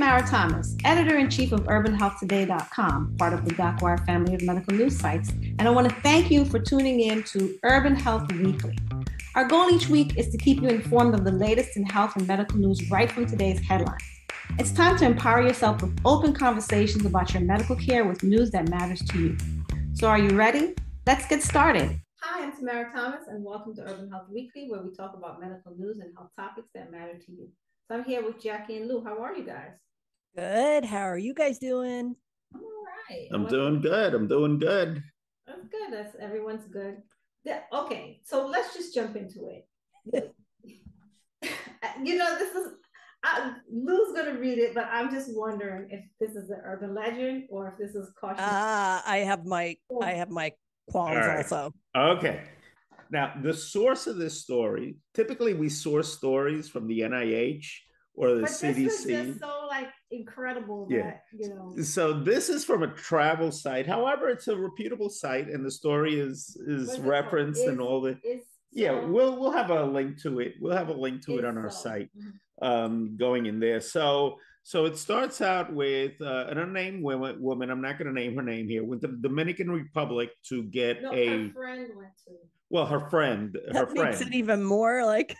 Tamara Thomas, editor-in-chief of UrbanHealthToday.com, part of the DocWire family of medical news sites, and I want to thank you for tuning in to Urban Health Weekly. Our goal each week is to keep you informed of the latest in health and medical news right from today's headlines. It's time to empower yourself with open conversations about your medical care with news that matters to you. So are you ready? Let's get started. Hi, I'm Tamara Thomas, and welcome to Urban Health Weekly, where we talk about medical news and health topics that matter to you. So I'm here with Jackie and Lou. How are you guys? Good. How are you guys doing? I'm all right. I'm doing good. I'm doing good. That's good. Everyone's good. Okay, so let's just jump into it. This is Lou's gonna read it, but I'm just wondering if this is an urban legend or if this is caution. I have my qualms right. also. Okay. Now, the source of this story, typically we source stories from the NIH or the CDC. This is just so incredible that, So this is from a travel site. However, it's a reputable site, and the story is referenced and all the. We'll have a link to it. We'll have a link to it on our site, going in there. So it starts out with an unnamed woman. I'm not going to name her name here. Went to the Dominican Republic to get her friend went to. Well, her friend. Makes it even more like.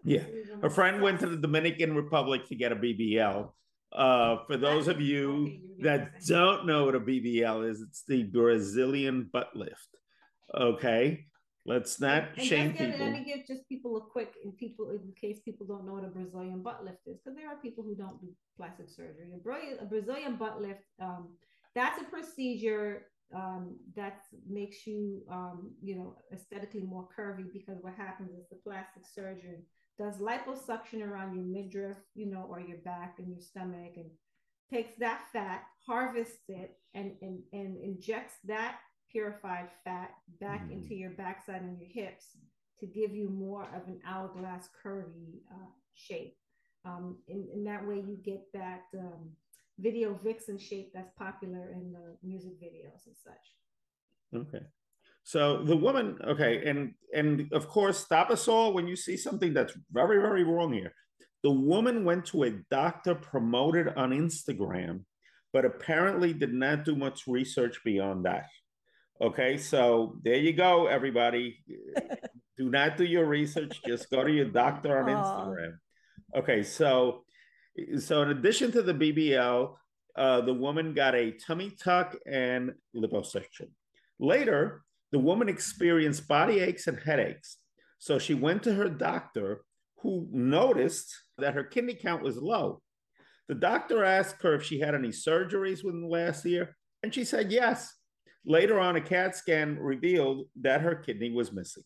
Yeah. Her friend went to the Dominican Republic to get a BBL. For those of you that don't know what a BBL is, it's the Brazilian butt lift. Okay. Let's not shame people. Let me give just people a quick, in case people don't know what a Brazilian butt lift is, because there are people who don't do plastic surgery. A Brazilian butt lift, that's a procedure that makes you, aesthetically more curvy, because what happens is the plastic surgeon does liposuction around your midriff, or your back and your stomach, and takes that fat, harvests it, and injects that purified fat back into your backside and your hips to give you more of an hourglass curvy shape. In that way, you get that video vixen shape that's popular in the music videos and such. Okay. So the woman, and of course, stop us all when you see something that's very, very wrong here. The woman went to a doctor promoted on Instagram, but apparently did not do much research beyond that. Okay, so there you go, everybody. Do not do your research. Just go to your doctor on Instagram. Okay, so in addition to the BBL, the woman got a tummy tuck and liposuction. Later, the woman experienced body aches and headaches. So she went to her doctor, who noticed that her kidney count was low. The doctor asked her if she had any surgeries within the last year, and she said yes. Later on, a CAT scan revealed that her kidney was missing.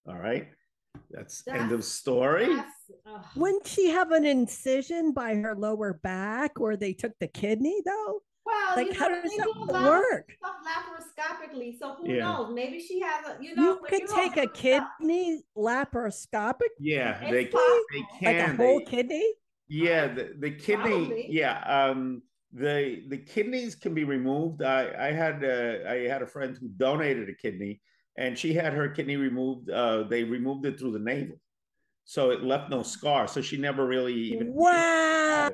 All right. That's end of story. Wouldn't she have an incision by her lower back, or they took the kidney though? Well, how does that work? Laparoscopically, so who knows? Maybe she has a, you could take a kidney laparoscopic. Yeah, they can. Like a whole kidney. Yeah, the kidney. Probably. Yeah, the kidneys can be removed. I had a friend who donated a kidney, and she had her kidney removed. They removed it through the navel, so it left no scar. So she never really even. Wow.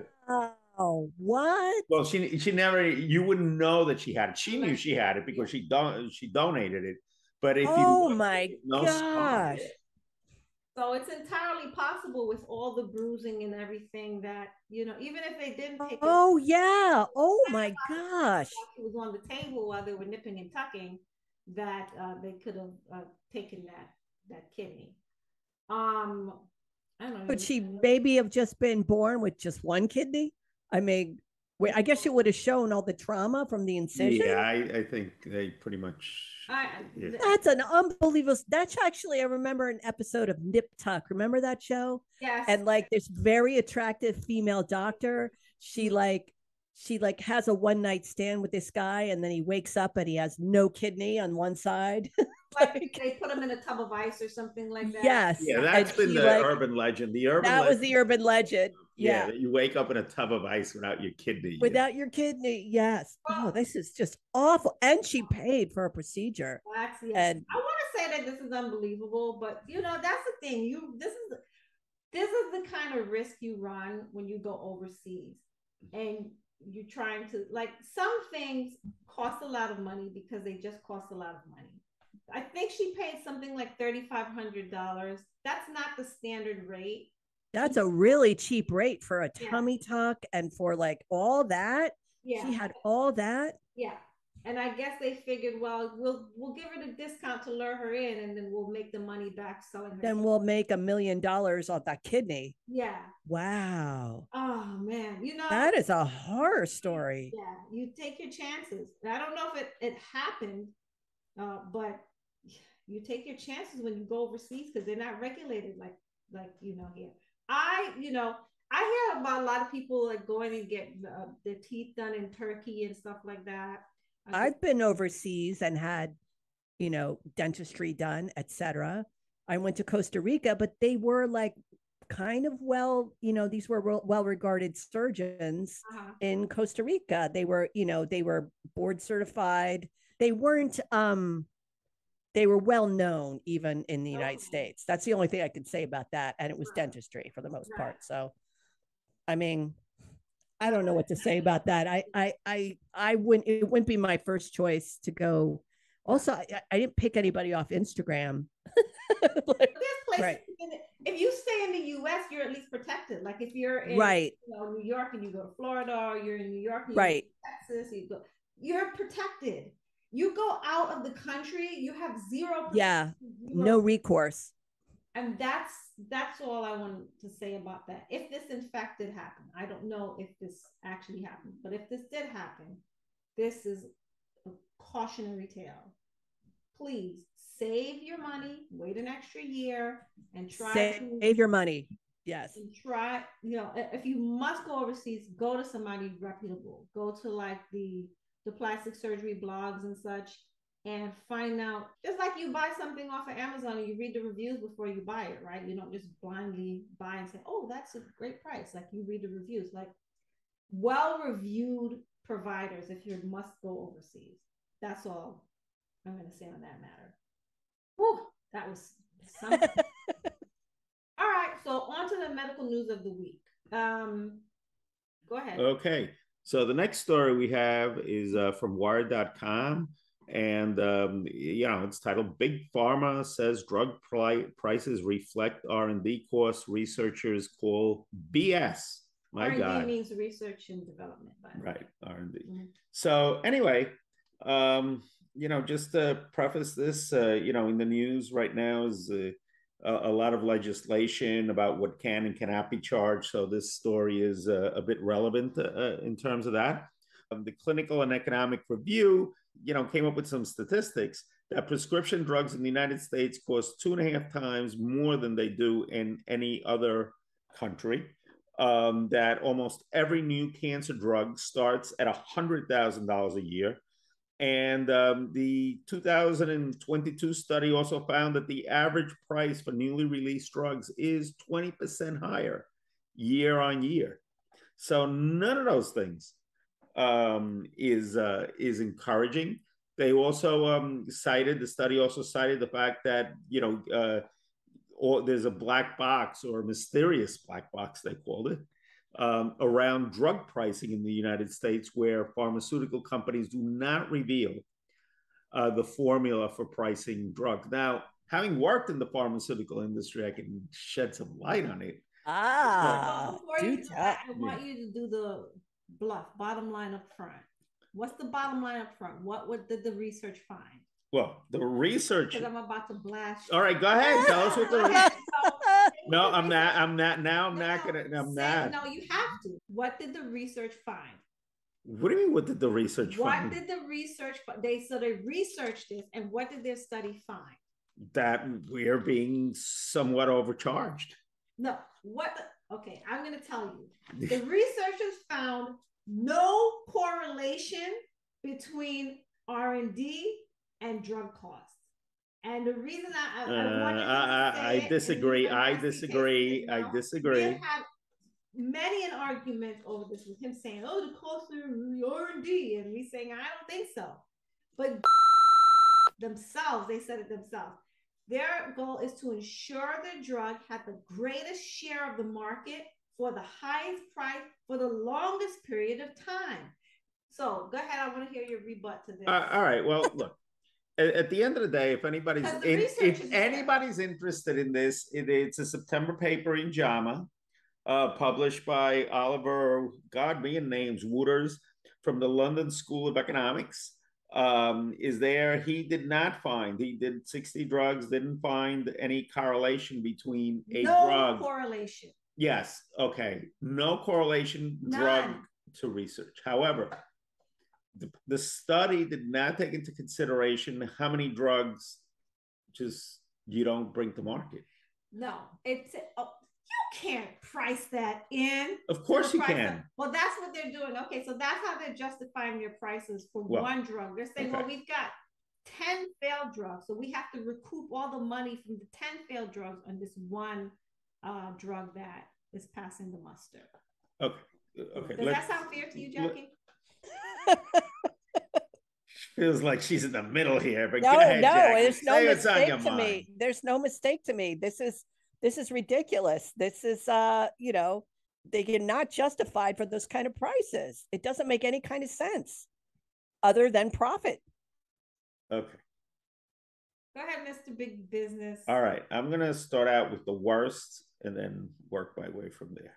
Oh, what? Well, she never. You wouldn't know that she had it. She knew she had it because she donated it. But if my gosh. So it's entirely possible with all the bruising and everything that, even if they didn't take it. Yeah. Oh my gosh. It was on the table while they were nipping and tucking, that they could have taken that kidney. I don't know. Could she maybe have just been born with just one kidney? I mean, I guess it would have shown all the trauma from the incision. Yeah, I think they pretty much. That's an unbelievable. That's actually, I remember an episode of Nip Tuck. Remember that show? Yes. And this very attractive female doctor, she has a one night stand with this guy, and then he wakes up and he has no kidney on one side. They put him in a tub of ice or something like that. Yes. Yeah, that's been the urban legend. That was the urban legend. Yeah. You wake up in a tub of ice without your kidney. Without your kidney, yes. Oh, this is just awful. And she paid for a procedure. And I want to say that this is unbelievable, but that's the thing. this is the kind of risk you run when you go overseas and you're trying to, like, some things cost a lot of money because they just cost a lot of money. I think she paid something like $3,500. That's not the standard rate. That's a really cheap rate for a Yeah. tummy tuck and for like all that. Yeah. She had all that. Yeah. And I guess they figured, well, we'll give her the discount to lure her in, and then we'll make the money back selling her. Then we'll make $1 million off that kidney. Yeah. Wow. Oh man, you know, that is a horror story. Yeah, you take your chances. I don't know if it happened, but you take your chances when you go overseas because they're not regulated like here. I hear about a lot of people like going and get their teeth done in Turkey and stuff like that. I've been overseas and had, dentistry done, etc. I went to Costa Rica, but they were like kind of these were well regarded surgeons in Costa Rica. They were, they were board certified. They weren't they were well known even in the United States. That's the only thing I could say about that. And it was dentistry for the most part. So, I mean, I don't know what to say about that. I wouldn't, it wouldn't be my first choice to go. Also, I didn't pick anybody off Instagram. There's places, if you stay in the US, you're at least protected. Like if you're in New York and you go to Florida, or you're in New York and you go to Texas, you're protected. You go out of the country, you have zero. No recourse. And that's all I wanted to say about that. If this in fact did happen, I don't know if this actually happened, but if this did happen, this is a cautionary tale. Please save your money, wait an extra year, and save your money. Yes. And try, if you must go overseas, go to somebody reputable. Go to like the plastic surgery blogs and such, and find out, just like you buy something off of Amazon and you read the reviews before you buy it, right? You don't just blindly buy and say, oh, that's a great price. Like you read the reviews, like well-reviewed providers if you must go overseas. That's all I'm going to say on that matter. Whew, that was something. All right, so on to the medical news of the week. Go ahead. Okay, so the next story we have is from Wired.com. And, it's titled Big Pharma Says Drug Prices Reflect R&D Costs Researchers Call BS. My R&D God. means research and development. Right, R&D. Mm-hmm. So anyway, just to preface this, in the news right now is a lot of legislation about what can and cannot be charged. So this story is a bit relevant in terms of that. The Clinical and Economic Review came up with some statistics that prescription drugs in the United States cost 2.5 times more than they do in any other country. That almost every new cancer drug starts at $100,000 a year. And the 2022 study also found that the average price for newly released drugs is 20% higher year on year. So none of those things is encouraging. They also cited the fact that there's a black box, or a mysterious black box they called it, around drug pricing in the United States, where pharmaceutical companies do not reveal the formula for pricing drugs. Now, having worked in the pharmaceutical industry, I can shed some light on it. I want you to do the bluff, bottom line up front. What's the bottom line up front? What did the research find? Well, the research. Because I'm about to blast. All right, go ahead. Tell us what the research. No, I'm not. No, you have to. What did the research find? What do you mean? What did the research find? What did the research? They researched this, and what did their study find? That we're being somewhat overcharged. No. Okay, I'm going to tell you. The researchers found no correlation between R&D and drug costs. And the reason I disagree. I disagree. We had many an argument over this, with him saying, "Oh, the cost of R&D," and me saying, "I don't think so." But themselves, they said it themselves. Their goal is to ensure the drug had the greatest share of the market for the highest price for the longest period of time. So go ahead. I want to hear your rebut to this. All right. Well, look. At the end of the day, if anybody's interested in this, it's a September paper in JAMA, published by Oliver, God, me and names, Wooters from the London School of Economics. Is there? He did not find. He did 60 drugs, didn't find any correlation between a drug. No correlation. Yes. Okay. No correlation. None. Drug to research. However, the study did not take into consideration how many drugs just you don't bring to market. No, it's you can't price that in. Of course you can. Well, that's what they're doing. Okay, so that's how they're justifying their prices for one drug. They're saying, well, we've got 10 failed drugs, so we have to recoup all the money from the 10 failed drugs on this one drug that is passing the muster. Okay. Does that sound fair to you, Jackie? Feels like she's in the middle here, but no, go ahead, Jackie. There's no mistake to mind. me. There's no mistake to me. This is ridiculous. This is they get not justified for those kind of prices. It doesn't make any kind of sense other than profit. Okay. Go ahead, Mr. Big Business. All right. I'm gonna start out with the worst and then work my way from there.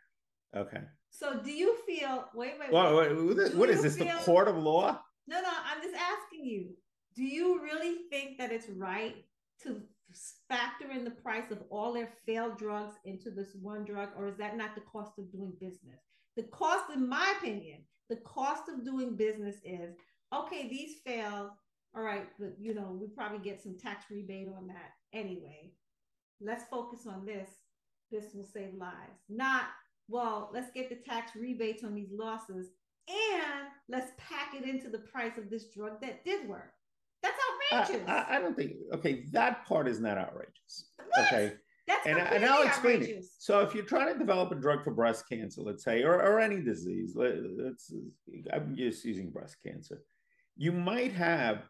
Okay. So do you feel wait. What is this? The court of law? No, I'm just asking you. Do you really think that it's right to factor in the price of all their failed drugs into this one drug, or is that not the cost of doing business? The cost, in my opinion, the cost of doing business is, okay, these failed. All right, but we probably get some tax rebate on that anyway. Let's focus on this. This will save lives. Not, well, let's get the tax rebates on these losses and let's pack it into the price of this drug that did work. That's outrageous. I don't think, that part is not outrageous. What? Okay. That's and I'll explain it. So if you're trying to develop a drug for breast cancer, let's say, or any disease, I'm just using breast cancer, you might have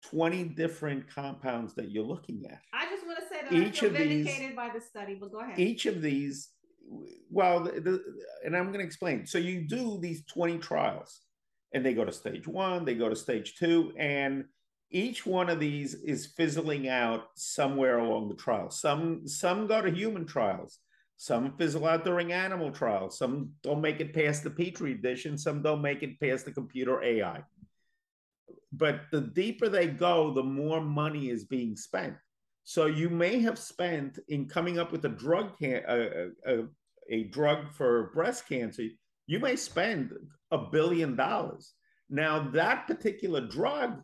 20 different compounds that you're looking at. I just want to say that I feel vindicated by the study, but go ahead. Each of these, well, and I'm going to explain. So you do these 20 trials, and they go to stage 1, they go to stage 2, and each one of these is fizzling out somewhere along the trial. Some go to human trials. Some fizzle out during animal trials. Some don't make it past the Petri dish, and some don't make it past the computer AI. But the deeper they go, the more money is being spent. So you may have spent in coming up with a drug for breast cancer, you may spend $1 billion. Now that particular drug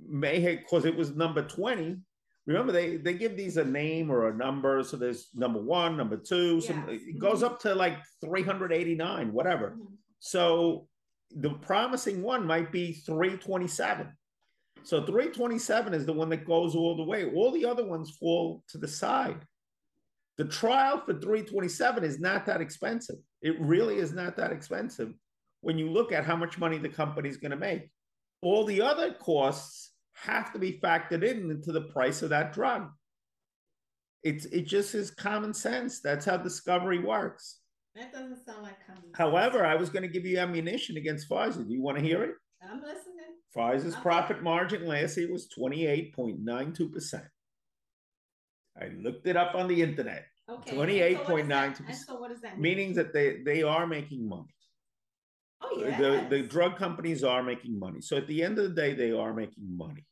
may have, because it was number 20. Remember, they give these a name or a number. So there's number 1, number 2. Yes. It goes up to like 389, whatever. Mm-hmm. So the promising one might be 327. So 327 is the one that goes all the way. All the other ones fall to the side. The trial for 327 is not that expensive. It really is not that expensive when you look at how much money the company is going to make. All the other costs have to be factored into the price of that drug. It just is common sense. That's how discovery works. That doesn't sound like common sense. However, I was going to give you ammunition against Pfizer. Do you want to hear it? I'm listening. Pfizer's profit margin last year was 28.92%. I looked it up on the internet. Okay. 28.92%. So what does that mean? Meaning that they are making money. Oh, yeah. The drug companies are making money. So at the end of the day, they are making money.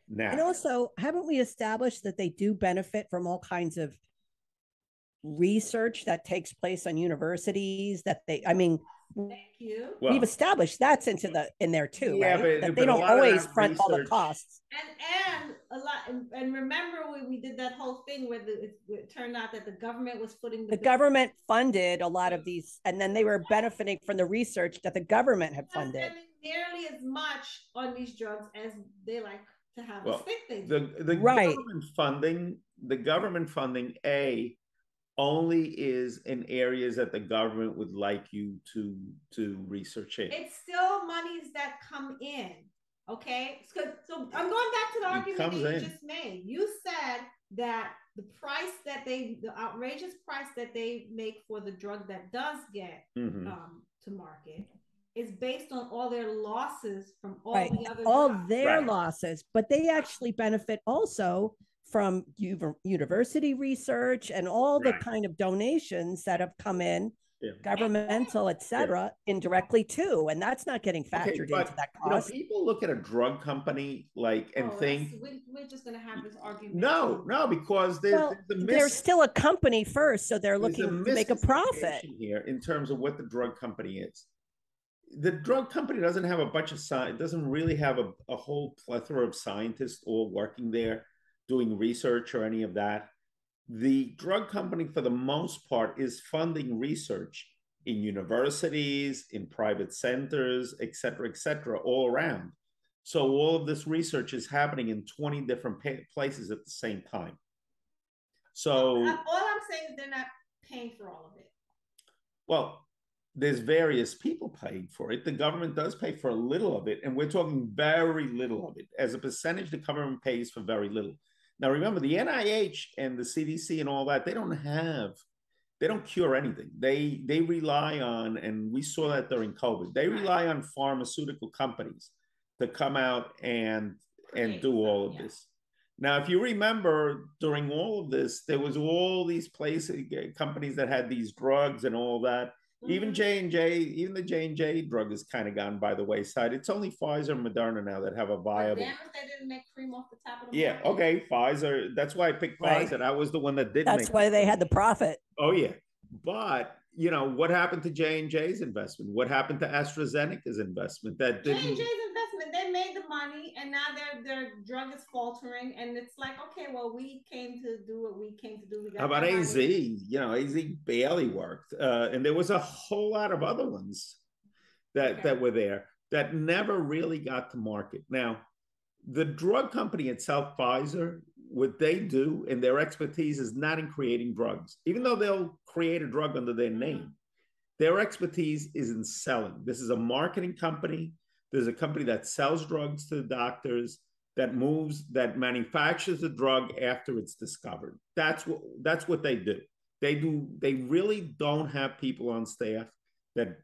Now. And also, haven't we established that they do benefit from all kinds of research that takes place on universities Thank you. We've established that's in there too, yeah, right? That they don't always front all the costs. And a lot. And remember when we did that whole thing where it turned out that the government was footing the government funded a lot of these, and then they were benefiting from the research that the government had funded. Not spending nearly as much on these drugs as they like to have us think they do. The government funding only is in areas that the government would like you to research it. It's still monies that come in. Okay, so I'm going back to the argument that you just made. You said that the outrageous price that they make for the drug that does get to market is based on all their losses from all the other drugs. Their losses, but they actually benefit also from university research and all the kind of donations that have come in, governmental, etc., indirectly too, and that's not getting factored into that cost. People look at a drug company and think we're just going to have this argument. No, because they're still a company first, so they're looking to make a profit here in terms of what the drug company is. The drug company doesn't have a bunch of science. It doesn't really have a whole plethora of scientists all working there doing research or any of that. The drug company, for the most part, is funding research in universities, in private centers, et cetera, all around. So all of this research is happening in 20 different places at the same time. So all I'm saying is they're not paying for all of it. Well, there's various people paying for it. The government does pay for a little of it, and we're talking very little of it. As a percentage, the government pays for very little. Now, remember, the NIH and the CDC and all that, they don't cure anything. They rely on, and we saw that during COVID, they rely on pharmaceutical companies to come out and do all of this. Now, if you remember, during all of this, there was all these companies that had these drugs and all that. Even J&J, even the J&J drug has kind of gone by the wayside. It's only Pfizer and Moderna now that have a viable. Damn if they didn't make cream off the top of the market. Okay, Pfizer. That's why I picked Pfizer. That was the one that did. That's why they had the profit. Oh yeah, but what happened to J&J's investment? What happened to AstraZeneca's investment? That didn't. J&J's investment, they made the money, and now their drug is faltering, and it's like, okay, well, we came to do what we came to do. We got How about AZ? AZ barely worked, and there was a whole lot of other ones that were there that never really got to market. Now, the drug company itself, Pfizer, what they do and their expertise is not in creating drugs, even though they'll create a drug under their name. Their expertise is in selling. This is a marketing company. There's a company that sells drugs to the doctors, that manufactures the drug after it's discovered. That's what they do. They really don't have people on staff that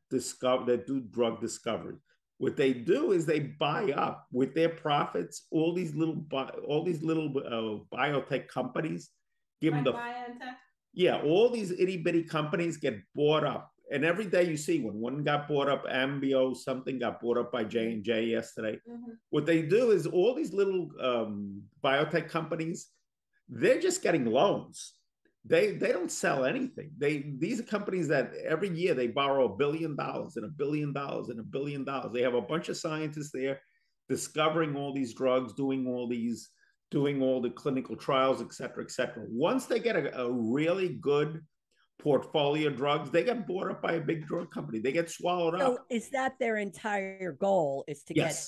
do drug discovery. What they do is they buy up with their profits all these little biotech companies. Give them all these itty bitty companies get bought up, and every day you see one got bought up. Ambio, something got bought up by J&J yesterday. What they do is all these little biotech companies, they're just getting loans. They don't sell anything. These are companies that every year they borrow $1 billion and $1 billion and $1 billion. They have a bunch of scientists there discovering all these drugs, doing all the clinical trials, et cetera, et cetera. Once they get a really good portfolio of drugs, they get bought up by a big drug company. They get swallowed up. So is that their entire goal, is to get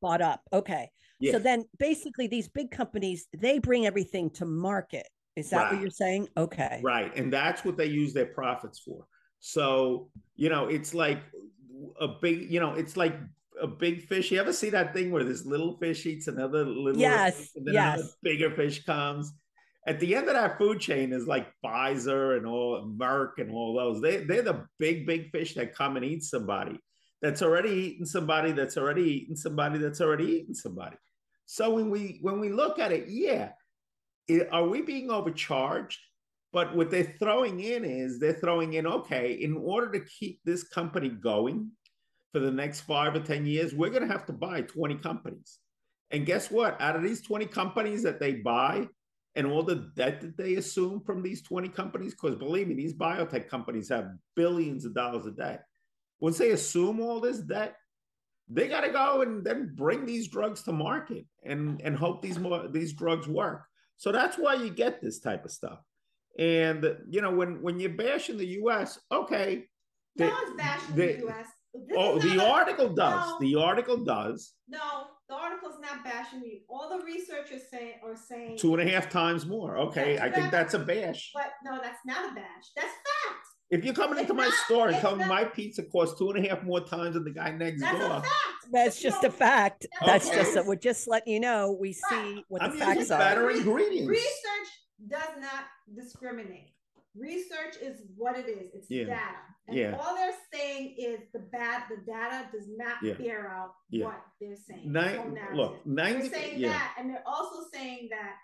bought up? Okay. Yeah. So then basically these big companies, they bring everything to market. Is that what you're saying? Okay. Right. And that's what they use their profits for. So, it's like a big, it's like a big fish. You ever see that thing where this little fish eats another little fish, and then another bigger fish comes? At the end of that food chain is like Pfizer and all Merck and all those. They're the big fish that come and eat somebody that's already eaten somebody that's already eaten somebody that's already eaten somebody. So when we look at it, are we being overcharged? But what they're throwing in, okay, in order to keep this company going for the next 5 or 10 years, we're going to have to buy 20 companies. And guess what? Out of these 20 companies that they buy and all the debt that they assume from these 20 companies, because believe me, these biotech companies have billions of dollars of debt. Once they assume all this debt, they got to go and then bring these drugs to market and hope these drugs work. So that's why you get this type of stuff. And, when you're bashing the U.S., okay. No one's bashing the U.S. The article does. No, the article does. No, the article's not bashing you. All the researchers are saying 2.5 times more. Okay, I think that's a bash. But no, that's not a bash. That's fact. If you're coming into my store and telling me my pizza costs 2.5 more times than the guy next door, that's just a fact. That's just we're just letting you know. We see what the facts are. Better ingredients. Research does not discriminate. Research is what it is. It's data. And all they're saying is the data does not bear out what they're saying. They're saying that, and they're also saying that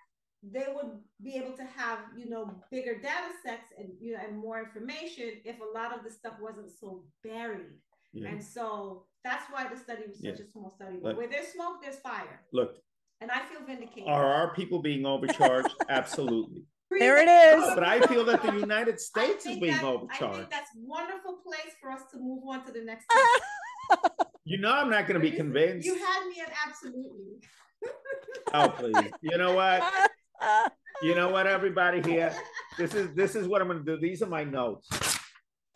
they would be able to have, bigger data sets and and more information if a lot of the stuff wasn't so buried. And so that's why the study was such a small study. But where there's smoke, there's fire. Look, and I feel vindicated. Are our people being overcharged? Absolutely. There it is. No, but I feel that the United States is being overcharged. I think that's a wonderful place for us to move on to the next I'm not going to be convinced. You had me at absolutely. Oh, please. You know what? You know what, everybody here? This is what I'm going to do. These are my notes.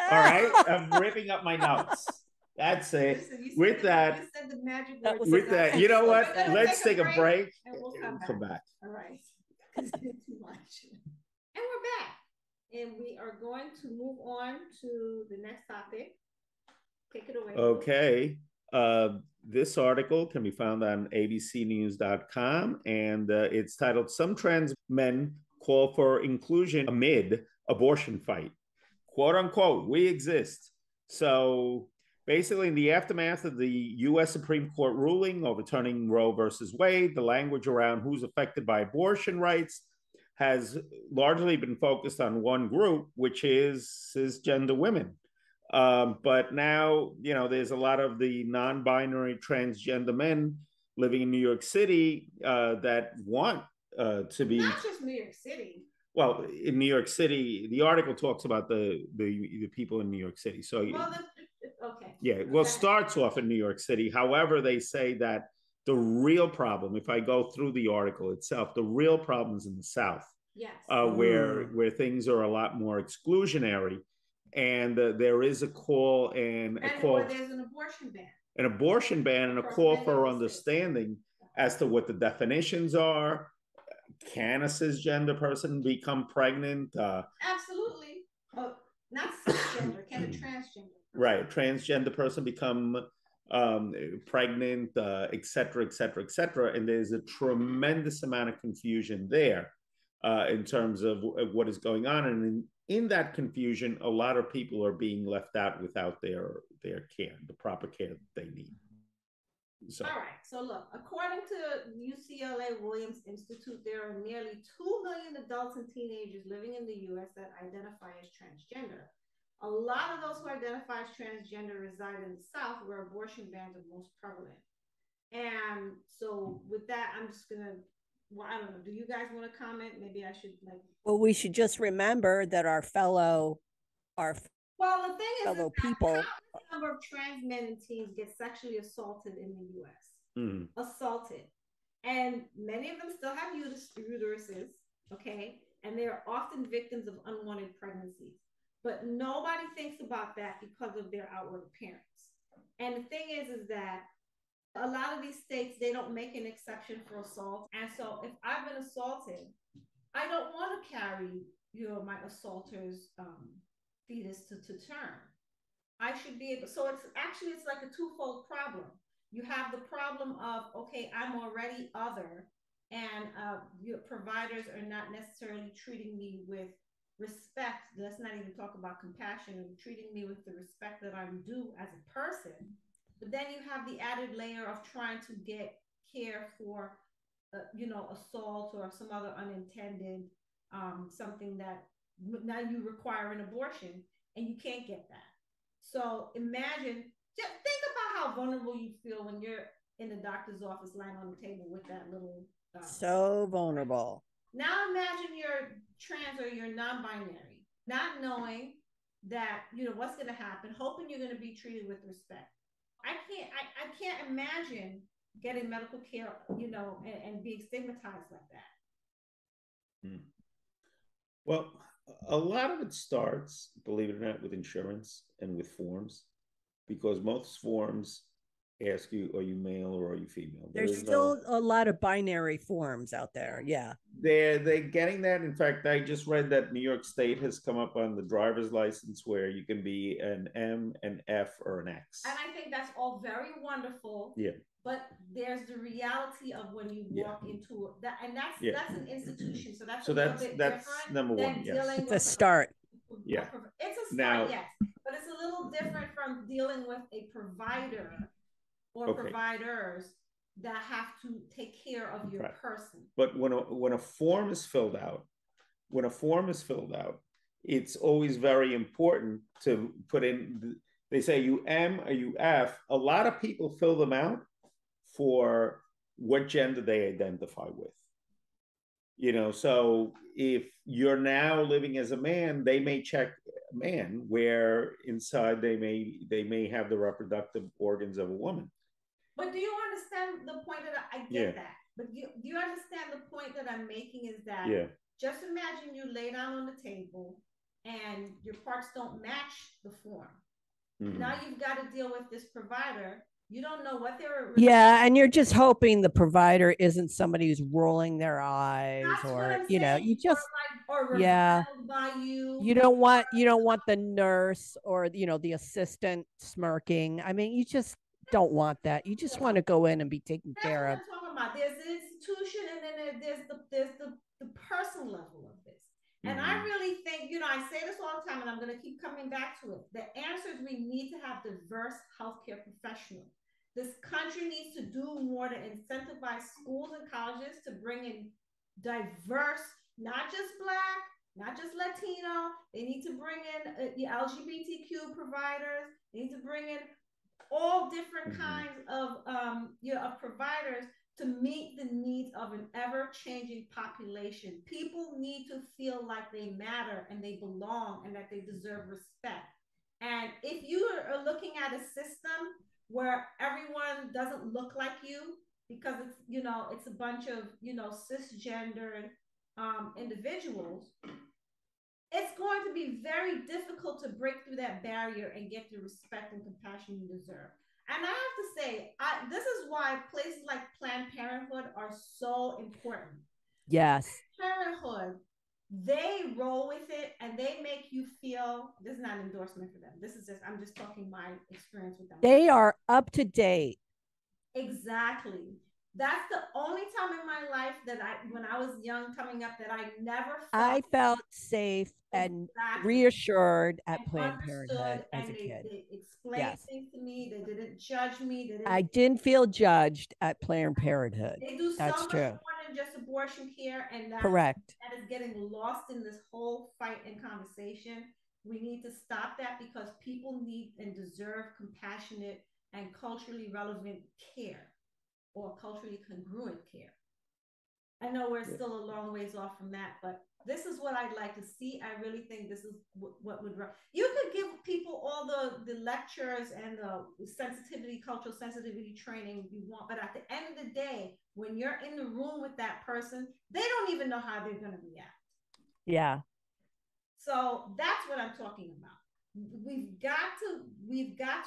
All right? I'm ripping up my notes. That's it. Listen, with that, you said the magic word. With that, you know what? Let's take a break and we'll come back. All right. It's been too much. And we're back. And we are going to move on to the next topic. Take it away. Okay. This article can be found on abcnews.com, and it's titled "Some Trans Men Call for Inclusion Amid Abortion Fight." Quote unquote, we exist. So basically, in the aftermath of the U.S. Supreme Court ruling overturning Roe versus Wade, the language around who's affected by abortion rights has largely been focused on one group, which is cisgender women. But now, there's a lot of the non-binary transgender men living in New York City that want to be... Not just New York City. Well, in New York City, the article talks about the people in New York City. So, okay. Yeah, well, starts off in New York City. However, they say that the real problem, if I go through the article itself, the real problem is in the South. Yes. Where things are a lot more exclusionary. And there is a call there's an abortion ban. An abortion ban and a call for understanding as to what the definitions are. Can a cisgender person become pregnant? Absolutely. Oh, not cisgender. Can a transgender? Right, a transgender person become pregnant, et cetera, et cetera, et cetera. And there's a tremendous amount of confusion there in terms of what is going on. And in that confusion, a lot of people are being left out without their care, the proper care that they need. So. All right. So look, according to UCLA Williams Institute, there are nearly 2 million adults and teenagers living in the U.S. that identify as transgender. A lot of those who identify as transgender reside in the South, where abortion bans are most prevalent. And so with that, I'm just going to, I don't know. Do you guys want to comment? Maybe I should Well, we should just remember that our fellow the thing is people. The number of trans men and teens get sexually assaulted in the U.S. Assaulted, and many of them still have uteruses. Okay, and they are often victims of unwanted pregnancies. But nobody thinks about that because of their outward appearance. And the thing is that a lot of these states, they don't make an exception for assault. And so if I've been assaulted, I don't want to carry, my assaulter's fetus to term. I should be able, so it's like a twofold problem. You have the problem of, okay, I'm already other, and your providers are not necessarily treating me with respect. Let's not even talk about compassion, and treating me with the respect that I'm due as a person. But then you have the added layer of trying to get care for, assault or some other unintended something that now you require an abortion, and you can't get that. So imagine, just think about how vulnerable you feel when you're in the doctor's office lying on the table with that little. So vulnerable. Now imagine you're trans or you're non-binary, not knowing that, what's going to happen, hoping you're going to be treated with respect. I can't imagine getting medical care, and being stigmatized like that. Well, a lot of it starts, believe it or not, with insurance and with forms, because most forms ask you, are you male or are you female? There There's is no. still a lot of binary forms out there. Yeah. They're getting that. In fact, I just read that New York State has come up on the driver's license where you can be an M, an F, or an X. And I think that's all very wonderful. Yeah. But there's the reality of when you walk into that, and that's an institution. So that's that's different number one. Yes. It's a start. Yeah. It's a start, yes. But it's a little different from dealing with a provider or providers that have to take care of your person. But when a form is filled out, it's always very important to put in. They say you M or you F. A lot of people fill them out for what gender they identify with. You know, so if you're now living as a man, they may check man, where inside they may have the reproductive organs of a woman. But do you understand the point that I get that? But do you understand the point that I'm making is that just imagine you lay down on the table and your parts don't match the form. Mm-hmm. Now you've got to deal with this provider. You don't know what they're. Yeah, and you're just hoping the provider isn't somebody who's rolling their eyes. That's or you know, you just or by you. You don't want the nurse or the assistant smirking. I mean, you just don't want that. You just want to go in and be taken care of. That's what I'm talking about. There's the institution, and then there's the personal level of this. And I really think, I say this all the time, and I'm going to keep coming back to it. The answer is we need to have diverse healthcare professionals. This country needs to do more to incentivize schools and colleges to bring in diverse, not just Black, not just Latino. They need to bring in the LGBTQ providers. They need to bring in all different kinds of of providers to meet the needs of an ever-changing population. People need to feel like they matter and they belong and that they deserve respect. And if you are looking at a system where everyone doesn't look like you because it's a bunch of cisgendered individuals, it's going to be very difficult to break through that barrier and get the respect and compassion you deserve. And I have to say, this is why places like Planned Parenthood are so important. Yes. Parenthood, they roll with it and they make you feel, this is not an endorsement for them. I'm just talking my experience with them. They are up to date. Exactly. That's the only time in my life that when I was young coming up, that I never felt safe and reassured at Planned Parenthood as a kid. They explained things to me. They didn't judge me. I didn't feel judged at Planned Parenthood. They do so much more than just abortion care, and that is getting lost in this whole fight and conversation. We need to stop that because people need and deserve compassionate and culturally relevant care, or culturally congruent care. I know we're still a long ways off from that, but this is what I'd like to see. I really think this is what would run. You could give people all the lectures and the cultural sensitivity training you want, but at the end of the day, when you're in the room with that person, they don't even know how they're going to react. Yeah. So that's what I'm talking about. We've got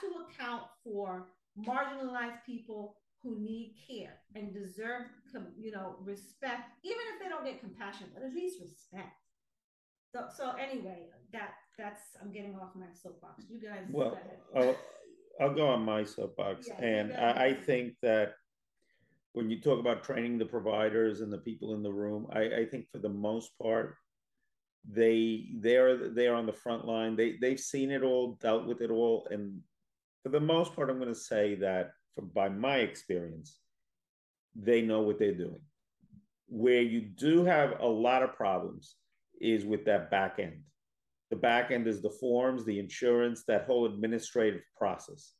to account for marginalized people who need care and deserve, respect, even if they don't get compassion, but at least respect. So anyway, that's I'm getting off my soapbox. You guys. Well, I'll go on my soapbox, and I think that when you talk about training the providers and the people in the room, I think for the most part, they're on the front line. They've seen it all, dealt with it all, and for the most part, I'm going to say that by my experience, they know what they're doing. Where you do have a lot of problems is with that back end. The back end is the forms, the insurance, that whole administrative process.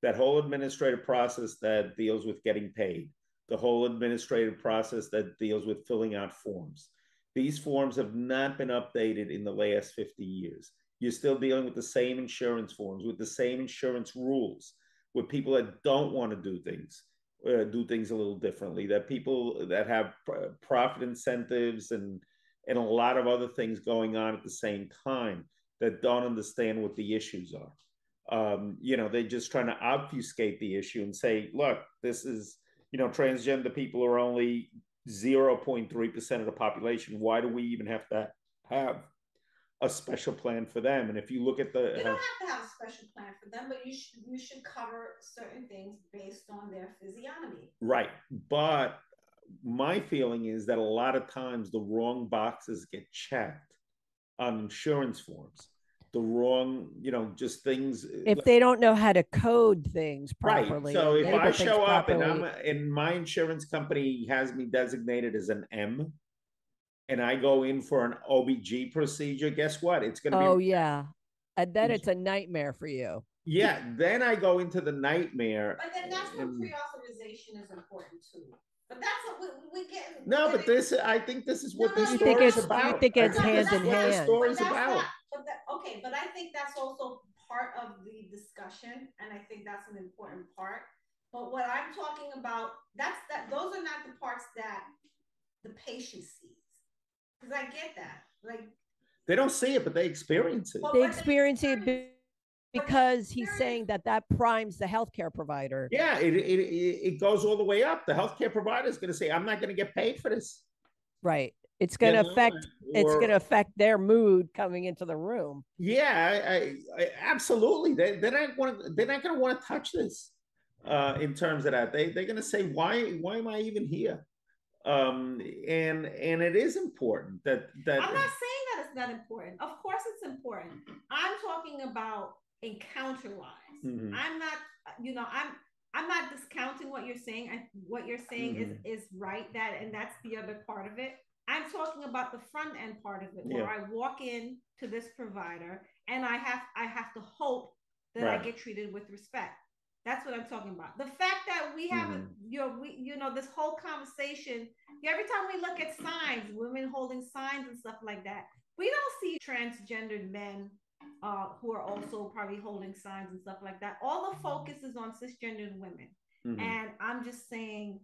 That whole administrative process that deals with getting paid. The whole administrative process that deals with filling out forms. These forms have not been updated in the last 50 years. You're still dealing with the same insurance forms, with the same insurance rules, with people that don't want to do things a little differently, that people that have profit incentives and a lot of other things going on at the same time that don't understand what the issues are. You know, they're just trying to obfuscate the issue and say, look, this is, you know, transgender people are only 0.3% of the population. Why do we even have to have a special plan for them? And if you look at the, you don't have to have a special plan for them, but you should cover certain things based on their physiognomy. Right. But my feeling is that a lot of times the wrong boxes get checked on insurance forms. The wrong, you know, just things. If they don't know how to code things Right. properly. So if I show up properly, and my insurance company has me designated as an M, and I go in for an OBG procedure, guess what? It's going to be. Oh, yeah. And then it's a nightmare for you. Yeah. Then I go into the nightmare. But then that's when pre-authorization is important too. But that's what we get. No, but this, I think this is what this you story is about. You think it's hand in hand. This story is about. Okay, but I think that's also part of the discussion, and I think that's an important part. But what I'm talking about, those are not the parts that the patient sees. Because I get that. Like, they don't see it, but they experience it. They experience it because he's saying that primes the healthcare provider. Yeah, it goes all the way up. The healthcare provider is going to say, I'm not going to get paid for this. Right. It's going to affect their mood coming into the room. Yeah, I absolutely. They're not going to want to touch this in terms of that. They're going to say, why am I even here? And it is important that I'm not saying that it's not important. Of course it's important. I'm talking about encounter-wise. Mm-hmm. I'm not, you know, I'm not discounting what you're saying. What you're saying mm-hmm. is right, and that's the other part of it. I'm talking about the front end part of it, where I walk in to this provider and I have to hope that I get treated with respect. That's what I'm talking about. The fact that we have, this whole conversation, every time we look at signs, women holding signs and stuff like that, we don't see transgendered men who are also probably holding signs and stuff like that. All the focus is on cisgendered women. Mm-hmm. And I'm just saying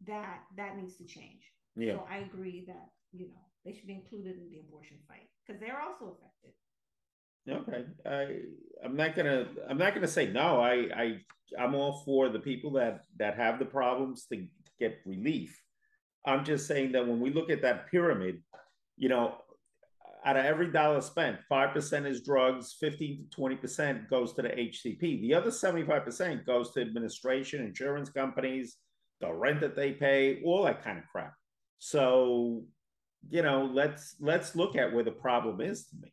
that needs to change. Yeah. So I agree that, they should be included in the abortion fight because they're also affected. Okay. I'm not gonna say no. I'm all for the people that have the problems to get relief. I'm just saying that when we look at that pyramid, out of every dollar spent, 5% is drugs, 15 to 20% goes to the HCP. The other 75% goes to administration, insurance companies, the rent that they pay, all that kind of crap. So, let's look at where the problem is to me.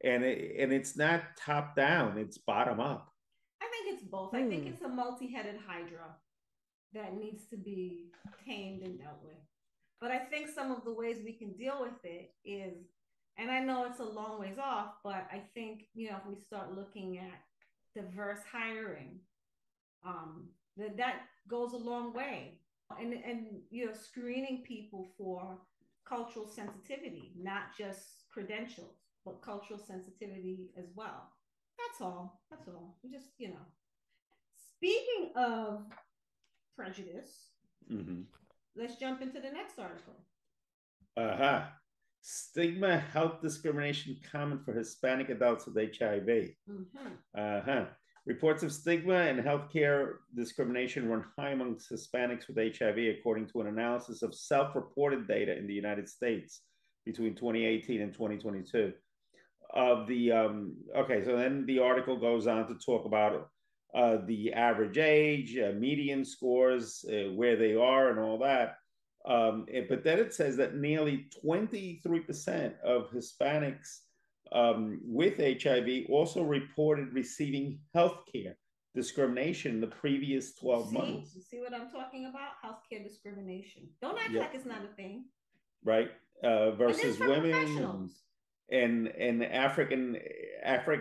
And it's not top down, it's bottom up. I think it's both. I think it's a multi-headed hydra that needs to be tamed and dealt with. But I think some of the ways we can deal with it is, and I know it's a long ways off, but I think, if we start looking at diverse hiring, that goes a long way. And screening people for cultural sensitivity, not just credentials, but cultural sensitivity as well. That's all. We just, Speaking of prejudice, let's jump into the next article. Stigma, health discrimination common for Hispanic adults with HIV. Reports of stigma and healthcare discrimination run high amongst Hispanics with HIV, according to an analysis of self-reported data in the United States between 2018 and 2022. So then the article goes on to talk about the average age, median scores, where they are, and all that. But then it says that nearly 23% of Hispanics with HIV also reported receiving healthcare discrimination in the previous 12 months. You see what I'm talking about? Healthcare discrimination. Don't act like it's not a thing. Right. Versus women and African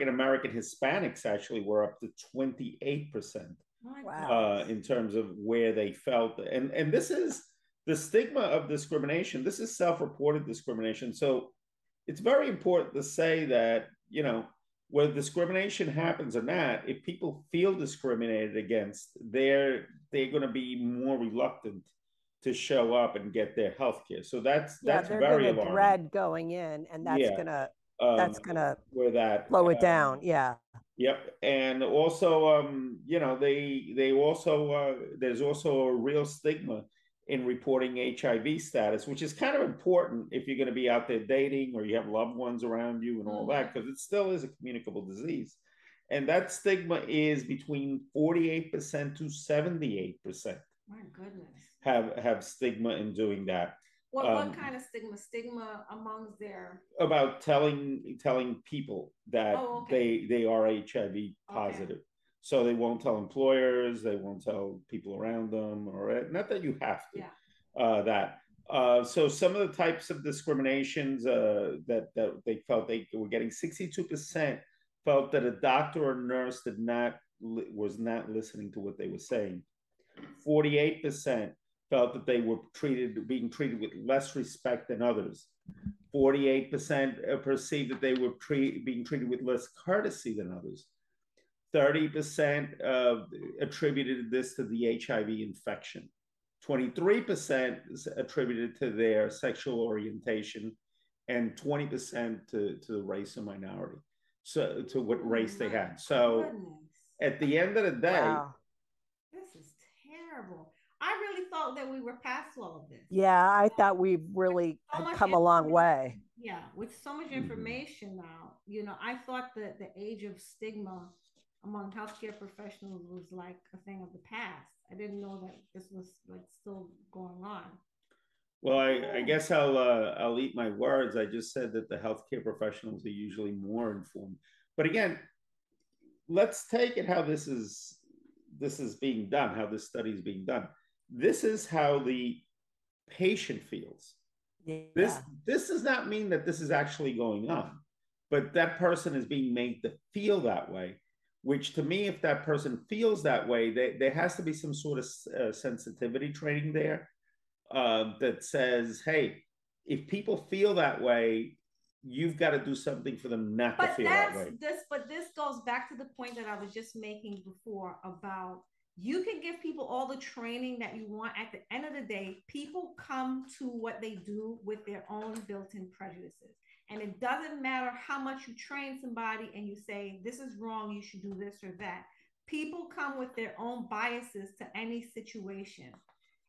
American Hispanics actually were up to 28%. Wow. In terms of where they felt. And this is the stigma of discrimination. This is self-reported discrimination. So it's very important to say that, whether discrimination happens or not, if people feel discriminated against, they're going to be more reluctant to show up and get their health care. So that's very alarming. Dread going in, and that's gonna slow it down. Yeah. Yep, and also, they also there's also a real stigma in reporting HIV status, which is kind of important if you're going to be out there dating or you have loved ones around you and all that, because it still is a communicable disease, and that stigma is between 48% to 78%. My goodness. Have stigma in doing that. What kind of stigma? Stigma amongst their about telling people that they are HIV positive. So they won't tell employers, they won't tell people around them, or not that you have to. That. So some of the types of discriminations that they felt they were getting, 62% felt that a doctor or nurse was not listening to what they were saying. 48% felt that they were being treated with less respect than others. 48% perceived that they were being treated with less courtesy than others. 30% attributed this to the HIV infection. 23% attributed to their sexual orientation, and 20% to the race or minority. So to what race they had. So at the end of the day, this is terrible. I really thought that we were past all of this. Yeah, I thought we really had come a long way. Yeah, with so much information now, I thought that the age of stigma among healthcare professionals was like a thing of the past. I didn't know that this was like still going on. Well, I guess I'll eat my words. I just said that the healthcare professionals are usually more informed. But again, let's take it how this is being done, how this study is being done. This is how the patient feels. Yeah. This does not mean that this is actually going on, but that person is being made to feel that way, which to me, if that person feels that way, there has to be some sort of sensitivity training there that says, hey, if people feel that way, you've got to do something for them not to feel that way. But this goes back to the point that I was just making before about you can give people all the training that you want. At the end of the day, people come to what they do with their own built-in prejudices. And it doesn't matter how much you train somebody and you say, this is wrong, you should do this or that. People come with their own biases to any situation.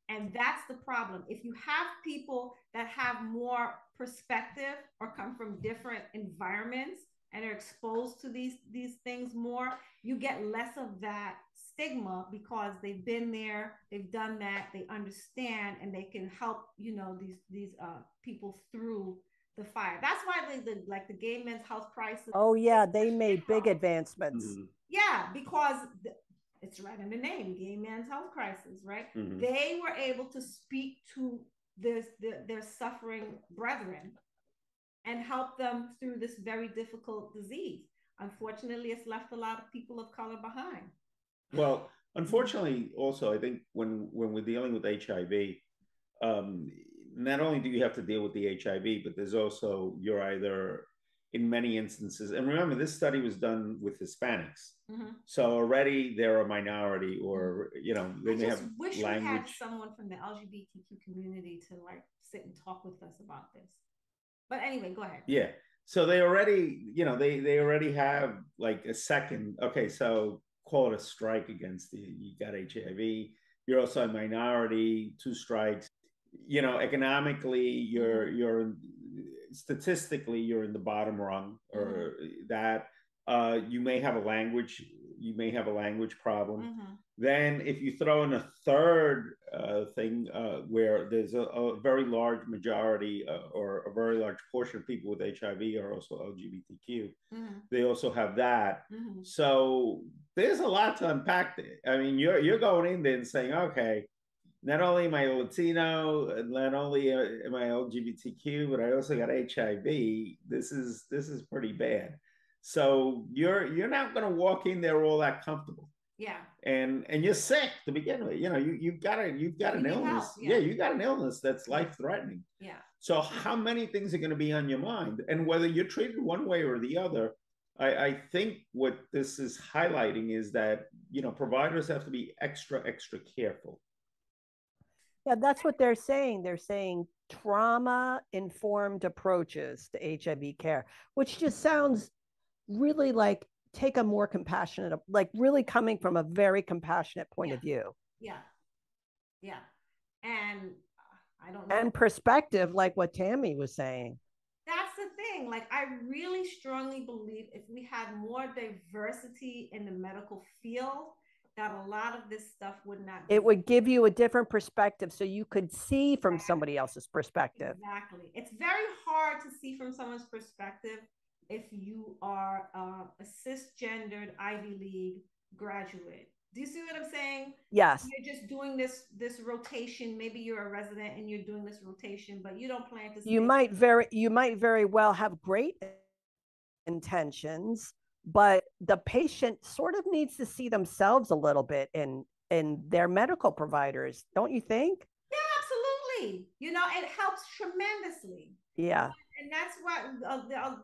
And that's the problem. If you have people that have more perspective or come from different environments and are exposed to these things more, you get less of that stigma because they've been there, they've done that, they understand, and they can help these people through the fire. That's why the gay men's health crisis. Oh yeah, they made big advancements. Mm-hmm. Yeah, because it's right in the name, gay men's health crisis, right? Mm-hmm. They were able to speak to their suffering brethren and help them through this very difficult disease. Unfortunately, it's left a lot of people of color behind. Well, unfortunately, also, I think when we're dealing with HIV, not only do you have to deal with the HIV, but there's also, you're either, in many instances, and remember, this study was done with Hispanics. Mm-hmm. So already they're a minority, or, they may have wish language. We had someone from the LGBTQ community to sit and talk with us about this. But anyway, go ahead. Yeah. So they already, they already have a second, okay, so call it a strike against you got HIV. You're also a minority, 2 strikes. Economically, you're statistically, you're in the bottom rung, or that you may have a language problem. Mm-hmm. Then if you throw in a third thing where there's a very large majority or a very large portion of people with HIV are also LGBTQ, mm-hmm. they also have that. Mm-hmm. So there's a lot to unpack there. I mean, you're going in there and saying, okay, not only am I Latino, not only am I LGBTQ, but I also got HIV. This is pretty bad. So you're not going to walk in there all that comfortable. Yeah. And you're sick to begin with. You've got an illness. Yeah, you got an illness that's life-threatening. Yeah. So how many things are going to be on your mind? And whether you're treated one way or the other, I think what this is highlighting is that, providers have to be extra careful. Yeah, that's what they're saying. They're saying trauma-informed approaches to HIV care, which just sounds really take a more compassionate, like really coming from a very compassionate point of view. Yeah. Yeah. And I don't know. And perspective, like what Tammy was saying. That's the thing. Like, I really strongly believe if we had more diversity in the medical field, that a lot of this stuff would not. It would give you a different perspective so you could see from somebody else's perspective. Exactly. It's very hard to see from someone's perspective if you are a cisgendered Ivy League graduate. Do you see what I'm saying? Yes. You're just doing this rotation. Maybe you're a resident and you're doing this rotation, but you don't plan to stay. You might very well have great intentions, but the patient sort of needs to see themselves a little bit in their medical providers, don't you think? Yeah, absolutely. You know, it helps tremendously. Yeah. And that's why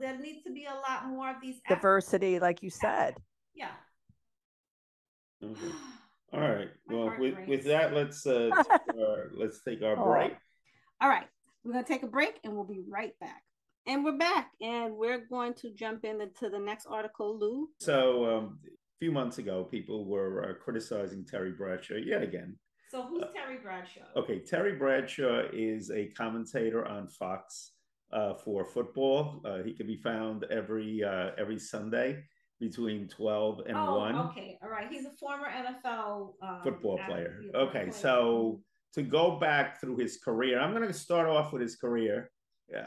there needs to be a lot more of these diversity, like you said. Yeah. Okay. All right. Well, with that, let's take our break. All right. We're going to take a break and we'll be right back. And we're back, and we're going to jump into the next article, Lou. So a few months ago, people were criticizing Terry Bradshaw yet again. So who's Terry Bradshaw? Okay, Terry Bradshaw is a commentator on Fox for football. He can be found every Sunday between 12 and 1. Okay. All right. He's a former NFL football player. Okay, so to go back through his career, I'm going to start off with his career.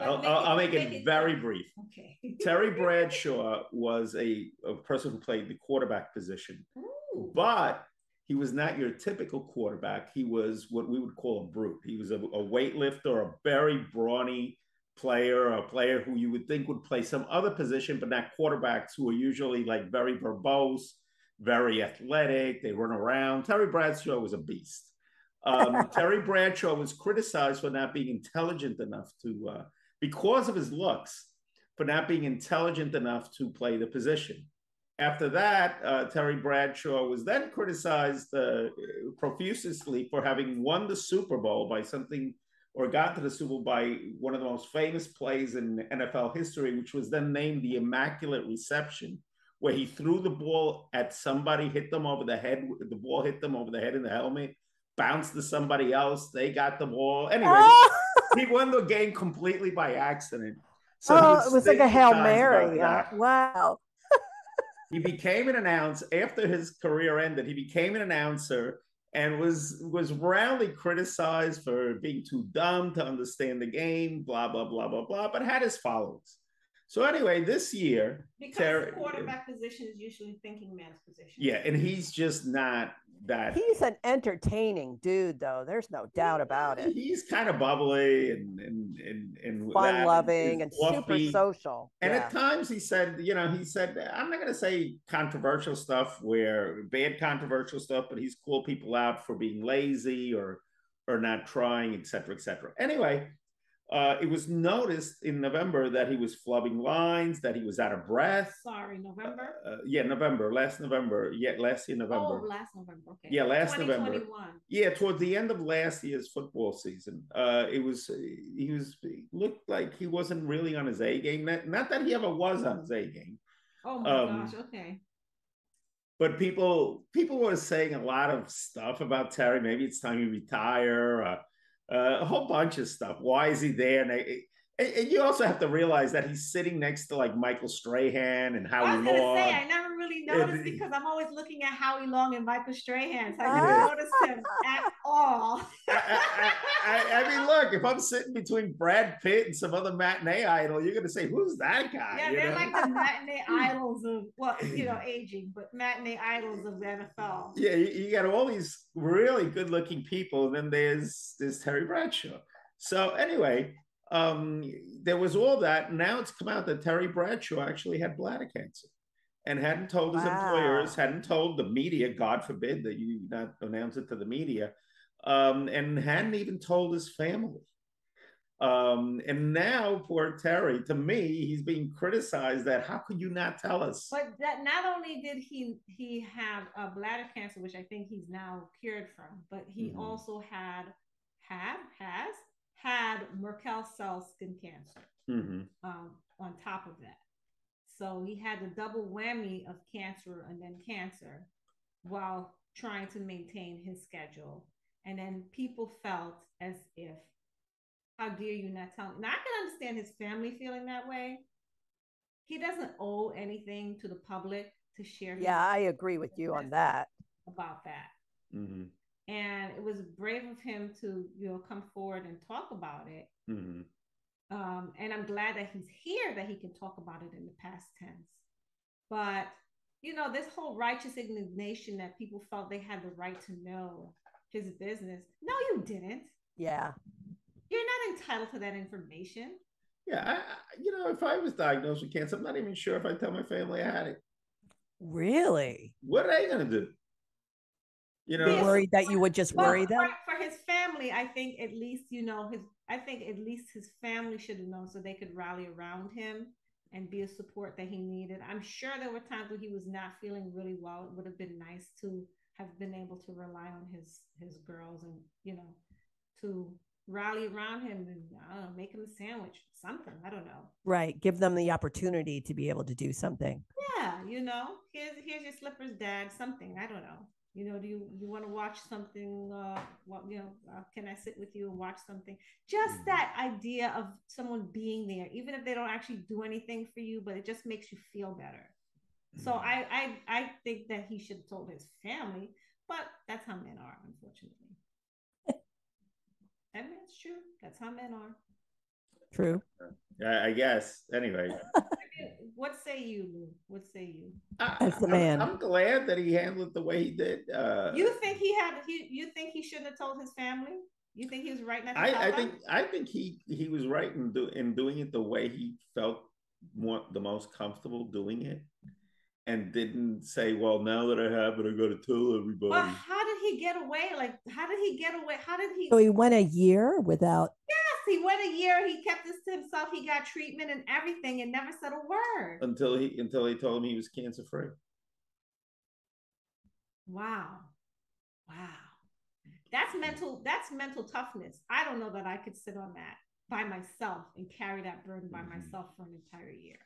I'll make it very brief. Okay. Terry Bradshaw was a person who played the quarterback position. Ooh. But he was not your typical quarterback. He was what we would call a brute. He was a weightlifter, a very brawny player, a player who you would think would play some other position, but not quarterbacks, who are usually like very verbose, very athletic. They run around. Terry Bradshaw was a beast. Terry Bradshaw was criticized for not being intelligent enough to, because of his looks, for not being intelligent enough to play the position. After that, Terry Bradshaw was then criticized profusely for having won the Super Bowl by something, or got to the Super Bowl by one of the most famous plays in NFL history, which was then named the Immaculate Reception, where he threw the ball at somebody, hit them over the head. The ball hit them over the head in the helmet, bounced to somebody else. They got the ball. Anyway, he won the game completely by accident. So it was like a Hail Mary. Wow. He became an announcer after his career ended. He became an announcer and was roundly criticized for being too dumb to understand the game, blah, blah, blah, blah, blah, but had his followers. So anyway, this year, because the quarterback position is usually thinking man's position. Yeah, and he's just not that. He's an entertaining dude, though. There's no doubt about it. He's kind of bubbly and fun-loving and super social. And at times he said, I'm not going to say controversial stuff, bad controversial stuff, but he's called people out for being lazy or not trying, et cetera, et cetera. Anyway. It was noticed in November that he was flubbing lines, that he was out of breath. Sorry, November? Last November. Yeah, last year, November. Oh, last November, okay. Yeah, last November. Yeah, towards the end of last year's football season. He looked like he wasn't really on his A game. Not that he ever was on his A game. Oh my gosh, okay. But people were saying a lot of stuff about Terry. Maybe it's time he retire. A whole bunch of stuff. Why is he there? And you also have to realize that he's sitting next to like Michael Strahan and Howie Long. I was going to say, I never really noticed because I'm always looking at Howie Long and Michael Strahan. So I never noticed him at all. I mean, look, if I'm sitting between Brad Pitt and some other matinee idol, you're going to say, who's that guy? Yeah, they're like the matinee idols of, aging, but matinee idols of the NFL. Yeah, you got all these really good-looking people, and then there's Terry Bradshaw. So anyway, there was all that. Now it's come out that Terry Bradshaw actually had bladder cancer and hadn't told his employers, hadn't told the media, God forbid that you not announce it to the media, and hadn't even told his family. And now poor Terry, to me, he's being criticized that how could you not tell us? But that not only did he have bladder cancer, which I think he's now cured from, but he also has Merkel cell skin cancer on top of that. So he had the double whammy of cancer and then cancer while trying to maintain his schedule. And then people felt as if, how dare you not tell me? Now I can understand his family feeling that way. He doesn't owe anything to the public to share. Yeah, I agree with you on that. About that. Mm-hmm. And it was brave of him to, come forward and talk about it. Mm-hmm. And I'm glad that he's here, that he can talk about it in the past tense. But, this whole righteous indignation that people felt they had the right to know his business. No, you didn't. Yeah. You're not entitled to that information. Yeah, if I was diagnosed with cancer, I'm not even sure if I tell my family I had it. Really? What are they going to do? You're worried that you would just worry them? For his family, I think at least, his family should have known so they could rally around him and be a support that he needed. I'm sure there were times when he was not feeling really well. It would have been nice to have been able to rely on his girls and, to rally around him and make him a sandwich, something. I don't know. Right. Give them the opportunity to be able to do something. Yeah, here's your slippers, Dad. Something. I don't know. Do you want to watch something? Can I sit with you and watch something? Just that idea of someone being there, even if they don't actually do anything for you, but it just makes you feel better. So I think that he should have told his family, but that's how men are, unfortunately. I mean, it's true. That's how men are. True. I guess. Anyway. What say you, Lou? What say you? As the man. I'm glad that he handled it the way he did. You think you think he shouldn't have told his family? You think he was right not to tell them? I think he was right in doing it the way he felt the most comfortable doing it. And didn't say, well, now that I have it, I got to tell everybody. But how did he get away? How did he get away? So he went a year without. Yes, he went a year. He kept this to himself. He got treatment and everything and never said a word. Until he told him he was cancer free. Wow. That's mental toughness. I don't know that I could sit on that by myself and carry that burden by myself for an entire year.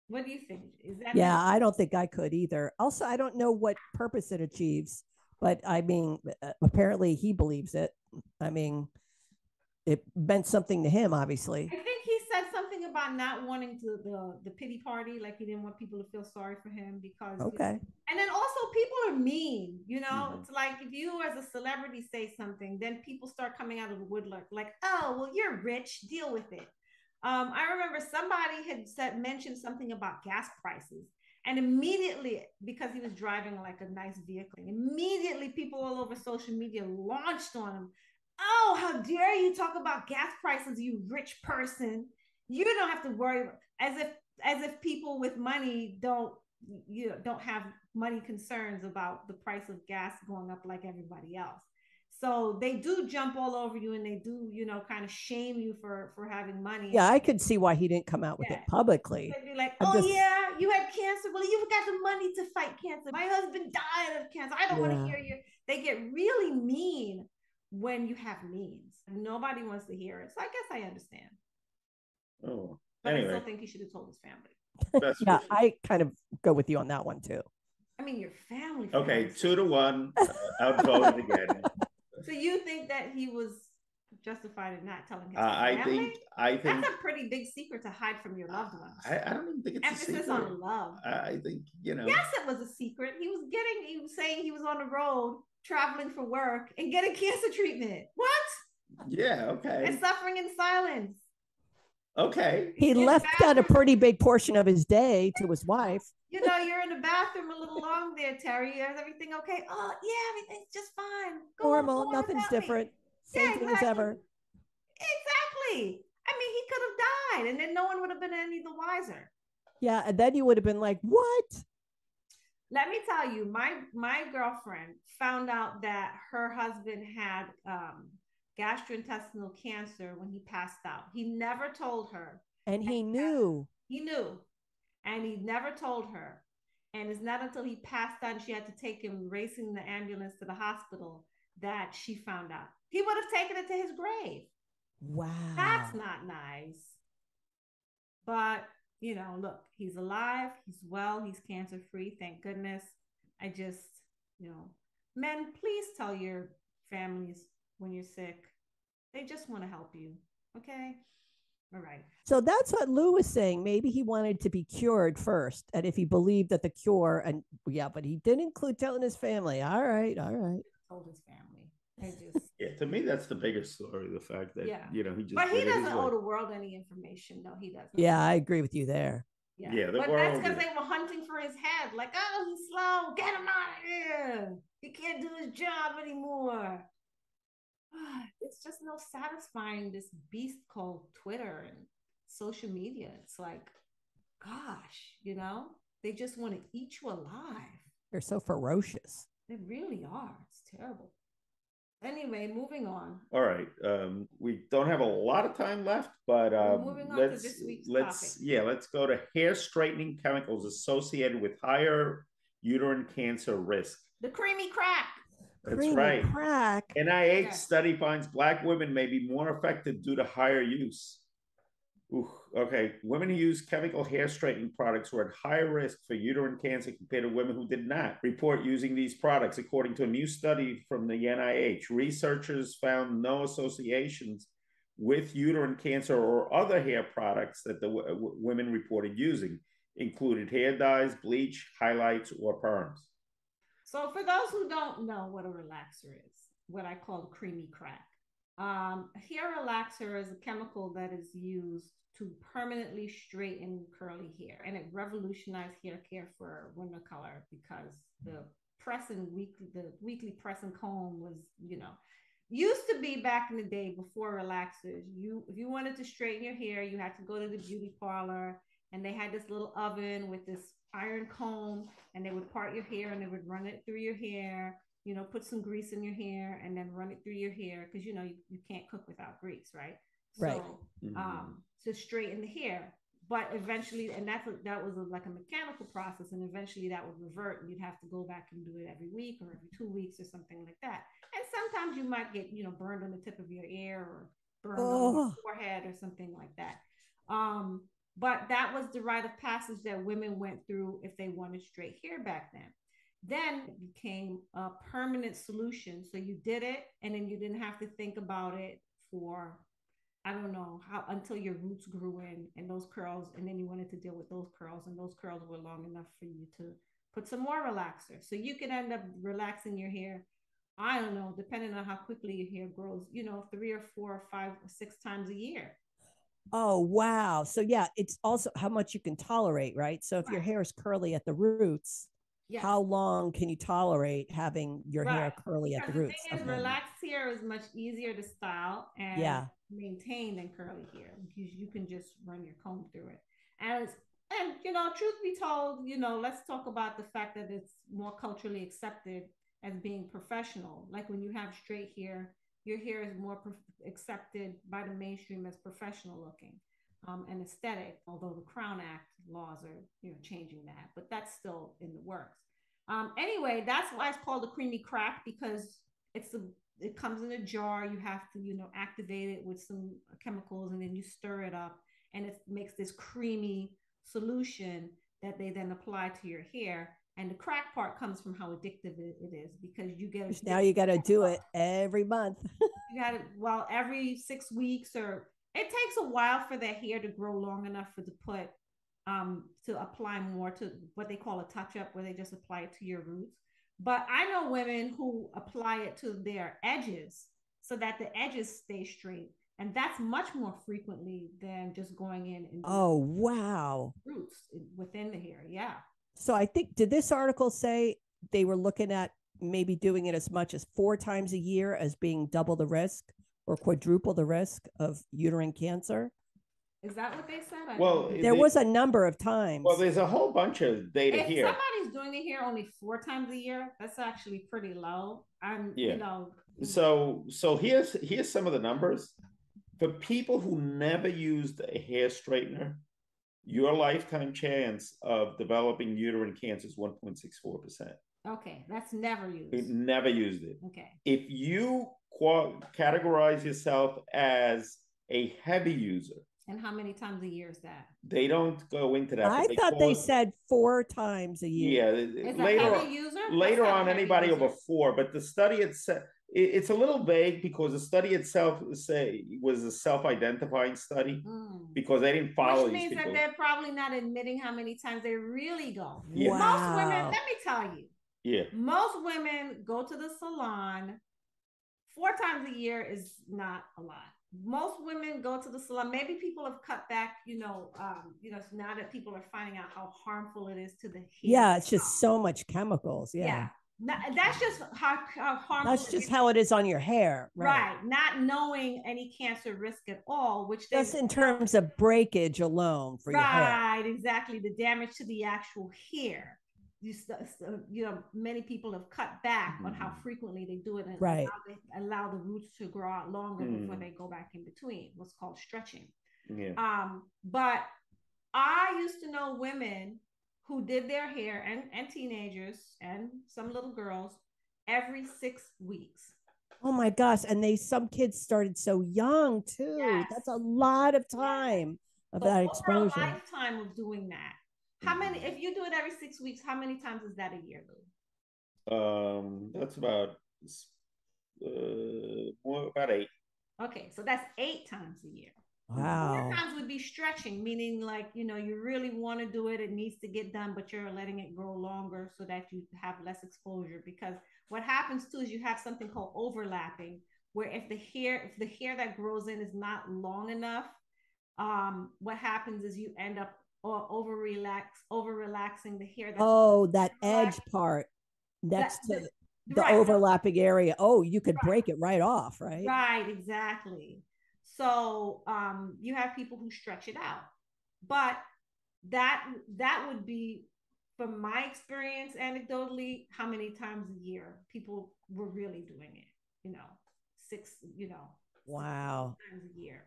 What do you think? Is that? Yeah, I don't think I could either. Also, I don't know what purpose it achieves, but I mean, apparently he believes it. I mean, it meant something to him, obviously. I think he said something about not wanting the pity party, like he didn't want people to feel sorry for him because. Okay. And then also people are mean, It's like if you as a celebrity say something, then people start coming out of the woodwork like, oh, well, you're rich, deal with it. I remember somebody had mentioned something about gas prices, and immediately, because he was driving like a nice vehicle, immediately people all over social media launched on him. Oh, how dare you talk about gas prices, you rich person? You don't have to worry, as if people with money don't have money concerns about the price of gas going up like everybody else. So they do jump all over you, and they do, kind of shame you for having money. Yeah, I could see why he didn't come out with it publicly. They'd be like, yeah, you had cancer. Well, you've got the money to fight cancer. My husband died of cancer. I don't want to hear you. They get really mean when you have means. Nobody wants to hear it. So I guess I understand. Oh, but anyway. I still think he should have told his family. Yeah, I kind of go with you on that one too. I mean, your family. Okay, 2-1. Outvoted again. So you think that he was justified in not telling his family? I think that's a pretty big secret to hide from your loved ones. I don't even think it's emphasis a secret. on love. I think Yes, it was a secret. He was saying he was on the road traveling for work and getting cancer treatment. What? Yeah. Okay. And suffering in silence. Okay. He left out a pretty big portion of his day to his wife. You're in the bathroom a little long there, Terry. Is everything okay? Oh, yeah, everything's just fine. Normal, nothing's different. Same thing as ever. Exactly. I mean, he could have died, and then no one would have been any the wiser. Yeah, and then you would have been like, what? Let me tell you, my girlfriend found out that her husband had gastrointestinal cancer when he passed out. He never told her. And he knew. He knew. And he never told her. And it's not until he passed out and she had to take him racing the ambulance to the hospital that she found out. He would have taken it to his grave. Wow. That's not nice. But you know, look, he's alive, he's well, he's cancer free, thank goodness. I just, you know, men, please tell your families when you're sick. They just want to help you. Okay. All right. So that's what Lou was saying. Maybe he wanted to be cured first. And if he believed that the cure, and yeah, but he didn't include telling his family. All right. All right. Told his family. I just, Yeah, to me, that's the biggest story. The fact that, yeah, you know, he just but he did it his doesn't way. owe the world any information. No, he doesn't. Yeah, I agree with you there. Yeah, but that's because they were hunting for his head. Like, oh, he's slow. Get him out of here. He can't do his job anymore. It's just no satisfying this beast called Twitter and social media. It's like, gosh, you know, they just want to eat you alive. They're so ferocious. They really are. It's terrible. Anyway, moving on. All right. We don't have a lot of time left, but moving on to this week's topic. let's go to hair straightening chemicals associated with higher uterine cancer risk. The creamy crack. That's Creamy right. crack. NIH study finds Black women may be more affected due to higher use. Ooh, okay. Women who use chemical hair straightening products were at higher risk for uterine cancer compared to women who did not report using these products, according to a new study from the NIH. Researchers found no associations with uterine cancer or other hair products that the women reported using, included hair dyes, bleach, highlights, or perms. So for those who don't know what a relaxer is, what I call creamy crack, hair relaxer is a chemical that is used to permanently straighten curly hair, and it revolutionized hair care for women of color because the weekly press and comb was, you know, used to be back in the day before relaxers. If you wanted to straighten your hair, you had to go to the beauty parlor, and they had this little oven with this iron comb, and they would part your hair and they would run it through your hair, you know, put some grease in your hair and then run it through your hair because, you know, you can't cook without grease, right? Right. So to straighten the hair. But eventually, and that was like a mechanical process, and eventually that would revert, and you'd have to go back and do it every week or every 2 weeks or something like that. And sometimes you might get, you know, burned on the tip of your ear or burned on your forehead or something like that. But that was the rite of passage that women went through if they wanted straight hair back then. Then it became a permanent solution. So you did it, and then you didn't have to think about it for, I don't know how, until your roots grew in and those curls, and then you wanted to deal with those curls, and those curls were long enough for you to put some more relaxer. So you can end up relaxing your hair, I don't know, depending on how quickly your hair grows, you know, 3 or 4 or 5 or 6 times a year. Oh, wow. So yeah, it's also how much you can tolerate, right? So if your hair is curly at the roots, how long can you tolerate having your hair curly at the roots? The thing is, relaxed hair is much easier to style and maintain than curly hair because you can just run your comb through it. And you know, truth be told, you know, let's talk about the fact that it's more culturally accepted as being professional. Like when you have straight hair, your hair is more accepted by the mainstream as professional looking and aesthetic, although the Crown Act laws are, you know, changing that, but that's still in the works. Anyway, that's why it's called a creamy crack, because it comes in a jar. You have to, you know, activate it with some chemicals, and then you stir it up, and it makes this creamy solution that they then apply to your hair. And the crack part comes from how addictive it is, because you get now you got to do it every month. You got it, well, every 6 weeks, or it takes a while for their hair to grow long enough for to put to apply more to what they call a touch up, where they just apply it to your roots. But I know women who apply it to their edges so that the edges stay straight, and that's much more frequently than just going in and roots within the hair. Yeah. So I think, did this article say they were looking at maybe doing it as much as 4 times a year as being double the risk or quadruple the risk of uterine cancer? Is that what they said? Well, there was a number of times. Well, there's a whole bunch of data here. If somebody's doing the hair only 4 times a year, that's actually pretty low. You know. So here's some of the numbers. For people who never used a hair straightener, your lifetime chance of developing uterine cancer is 1.64%. Okay, that's never used. It never used it. Okay. If you categorize yourself as a heavy user, And how many times a year is that? They don't go into that. I thought they said 4 times a year. Yeah, Is later a heavy user? later That's not on, a heavy anybody user. over 4. But the study itself, it's a little vague because the study itself was a self-identifying study because they didn't follow Which these means people. that they're probably not admitting how many times they really go. Yeah. Most women, Wow. let me tell you, Yeah. most women go to the salon 4 times a year is not a lot. Most women go to the salon. Maybe people have cut back, now that people are finding out how harmful it is to the hair. Yeah, it's just so much chemicals. Yeah. That's just how harmful. That's just how it is on your hair. Right. Not knowing any cancer risk at all, which just in terms of breakage alone for your hair. Right, exactly. The damage to the actual hair. Many people have cut back on how frequently they do it and allow the roots to grow out longer before they go back in between, what's called stretching. Yeah. But I used to know women who did their hair and teenagers and some little girls every 6 weeks. Oh my gosh. And some kids started so young too. Yes. That's a lot of time of that exposure. Over a lifetime of doing that. How many, if you do it every 6 weeks, how many times is that a year, Lou? That's about 8. Okay, so that's 8 times a year. Wow. 4 times would be stretching, meaning you really want to do it, it needs to get done, but you're letting it grow longer so that you have less exposure. Because what happens too is you have something called overlapping, where if the hair that grows in is not long enough, what happens is you end up over relaxing the hair. That edge part next to the overlapping area. Oh, you could break it right off, right? Right, exactly. So you have people who stretch it out, but that would be, from my experience, anecdotally, how many times a year people were really doing it. 6, wow, 6 times a year.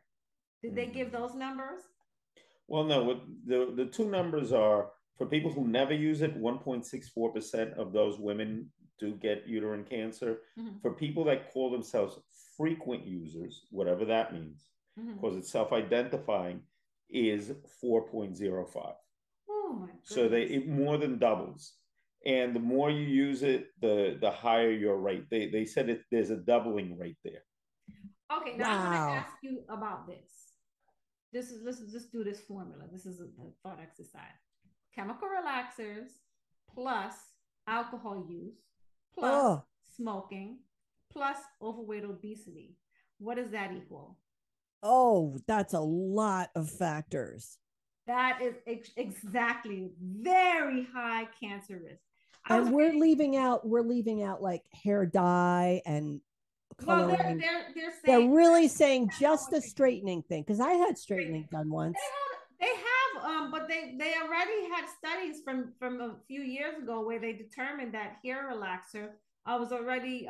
Did they give those numbers? Well, no. The 2 numbers are, for people who never use it, 1.64% of those women do get uterine cancer. For people that call themselves frequent users, whatever that means, because it's self-identifying, is 4.05. Oh my goodness. So it more than doubles. And the more you use it, the higher your rate. They said there's a doubling rate there. Okay, now I'm going to ask you about this. Let's just do this formula. This is a thought exercise. Chemical relaxers plus alcohol use plus smoking plus overweight, obesity. What does that equal? Oh, that's a lot of factors. That is exactly very high cancer risk. And we're leaving out like hair dye and coloring. They're really saying just the straightening thing, because I had straightening done once. They have, but they already had studies from a few years ago where they determined that hair relaxer was already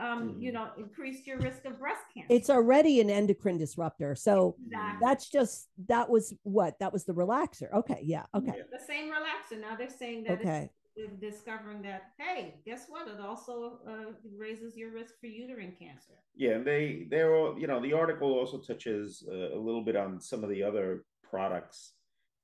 increased your risk of breast cancer. It's already an endocrine disruptor, so that was the relaxer. Okay, yeah, okay. The same relaxer. Now they're saying that they're discovering that, hey, guess what? It also raises your risk for uterine cancer. Yeah, and they're all, the article also touches a little bit on some of the other products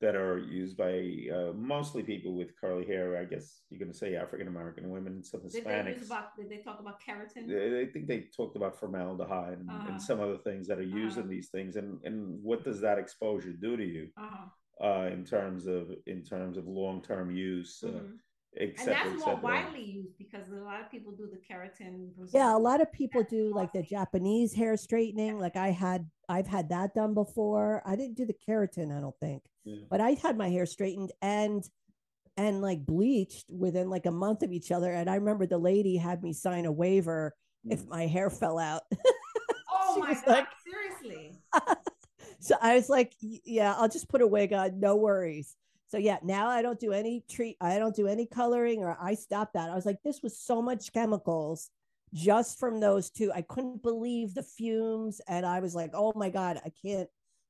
that are used by mostly people with curly hair. I guess you're going to say African American women, some Hispanics. Did they talk about keratin? I think they talked about formaldehyde and some other things that are used in these things. And what does that exposure do to you in terms of long-term use? And that's more widely used because a lot of people do the keratin. Yeah, a lot of people do like the Japanese hair straightening. Like I've had that done before. I didn't do the keratin, I don't think, but I had my hair straightened and like bleached within like a month of each other. And I remember the lady had me sign a waiver if my hair fell out. Oh my God, seriously. So I was like, yeah, I'll just put a wig on, no worries. So yeah, now I don't do any coloring, or I stopped that. I was like, this was so much chemicals just from those 2. I couldn't believe the fumes. And I was like, oh my God,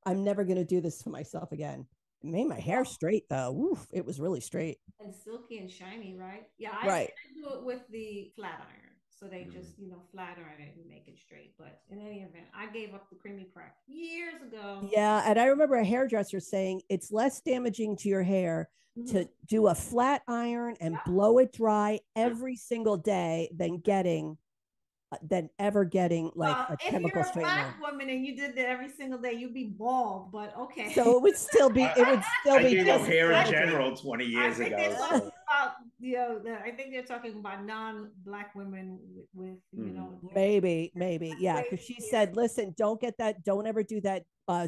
I'm never going to do this to myself again. It made my hair straight though. Oof, it was really straight. And silky and shiny, right? Yeah, I do it with the flat iron. So they just, flat iron it and make it straight. But in any event, I gave up the creamy crack years ago. Yeah. And I remember a hairdresser saying it's less damaging to your hair to do a flat iron and blow it dry every single day than ever getting like a chemical straightener. If you're a black woman and you did that every single day, you'd be bald, but okay. So it would still be, I gave up hair in general 20 years ago. I think they're talking about non-black women with maybe. Yeah. Cause she said, listen, don't ever do that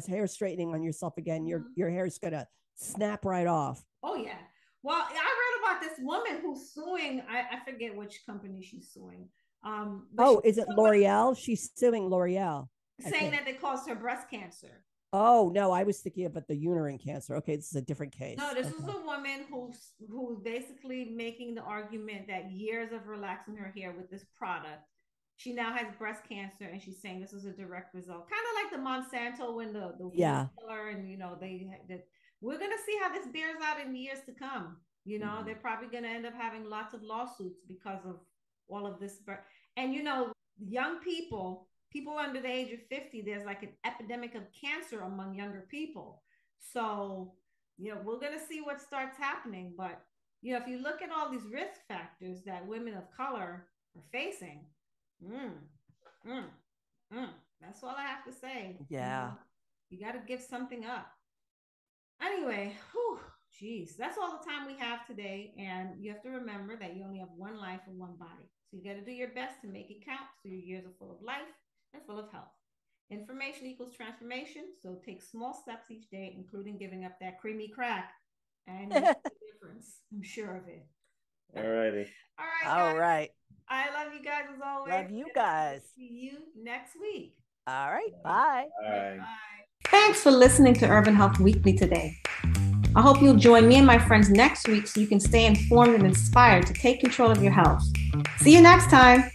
hair straightening on yourself again. Your hair's going to snap right off. Oh yeah. Well, I read about this woman who's suing. I forget which company she's suing. Is it L'Oreal? She's suing L'Oreal, saying that they caused her breast cancer. Oh no, I was thinking about the uterine cancer. Okay, this is a different case. No, this is a woman who's basically making the argument that years of relaxing her hair with this product, she now has breast cancer, and she's saying this is a direct result, kind of like the Monsanto when the color, and we're gonna see how this bears out in years to come. They're probably gonna end up having lots of lawsuits because of all of this. And young people under the age of 50, there's like an epidemic of cancer among younger people. So we're going to see what starts happening. But if you look at all these risk factors that women of color are facing, that's all I have to say. You got to give something up. Anyway, geez, that's all the time we have today. And you have to remember that you only have one life and one body. So you got to do your best to make it count so your years are full of life and full of health. Information equals transformation. So take small steps each day, including giving up that creamy crack. And you'll make a difference. I'm sure of it. All righty. All right. I love you guys as always. Love you guys. See you next week. All right. Bye. Bye. Thanks for listening to Urban Health Weekly today. I hope you'll join me and my friends next week so you can stay informed and inspired to take control of your health. See you next time.